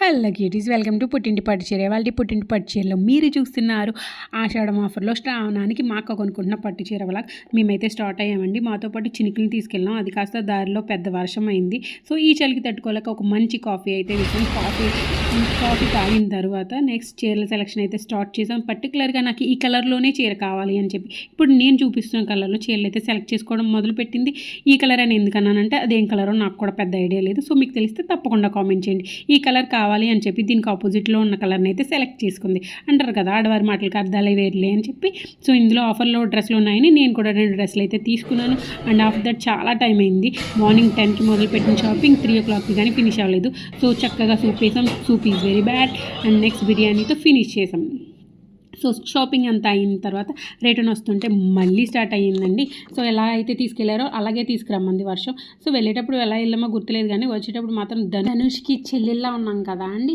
Hello cuties, welcome to పుట్టింటి పట్టు చీర. వాళ్ళ పుట్టింటి పట్టు చీరలో మీరు చూస్తున్నారు ఆషాఢం ఆఫర్లో శ్రావణానికి మా అక్క కొనుక్కుంటున్న పట్టు చీర వల్ల మేమైతే స్టార్ట్ అయ్యామండి. మాతో పాటు చినుకులు తీసుకెళ్ళాం. అది కాస్త దారిలో పెద్ద వర్షం అయింది. సో ఈ చలికి తట్టుకోలేక ఒక మంచి కాఫీ అయితే వేసాం. కాఫీ తాగిన తర్వాత నెక్స్ట్ చీరల సెలెక్షన్ అయితే స్టార్ట్ చేసాం. పర్టికులర్గా నాకు ఈ కలర్లోనే చీర కావాలి అని చెప్పి ఇప్పుడు నేను చూపిస్తున్న కలర్లో చీరలు అయితే సెలెక్ట్ చేసుకోవడం మొదలుపెట్టింది. ఈ కలర్ అని ఎందుకన్నానంటే అదేం కలరో నాకు కూడా పెద్ద ఐడియా లేదు. సో మీకు తెలిస్తే తప్పకుండా కామెంట్ చేయండి. ఈ కలర్ కావాలి అని చెప్పి దీనికి ఆపోజిట్లో ఉన్న కలర్ని అయితే సెలెక్ట్ చేసుకుంది. అంటారు కదా ఆడవారి మాటలకు అర్థాలే వేర్లే అని చెప్పి. సో ఇందులో ఆఫర్లో డ్రెస్సులు ఉన్నాయని నేను కూడా 2 డ్రెస్సులు అయితే తీసుకున్నాను. అండ్ ఆఫ్టర్ దట్ చాలా టైం అయింది. మార్నింగ్ 10కి మొదలుపెట్టిన షాపింగ్ 3 o'clockకి కానీ ఫినిష్ అవ్వలేదు. సో చక్కగా సూప్ వేసాం. Soup is very bad. And next బిర్యానీతో ఫినిష్ చేసాం. సో షాపింగ్ అంతా అయిన తర్వాత రిటర్న్ వస్తుంటే మళ్ళీ స్టార్ట్ అయ్యిందండి. సో ఎలా అయితే తీసుకెళ్లారో అలాగే తీసుకురమ్మంది వర్షం. సో వెళ్ళేటప్పుడు ఎలా వెళ్ళామో గుర్తులేదు, కానీ వచ్చేటప్పుడు మాత్రం ధనుష్కి చెల్లెల్లా ఉన్నాం కదా అండి.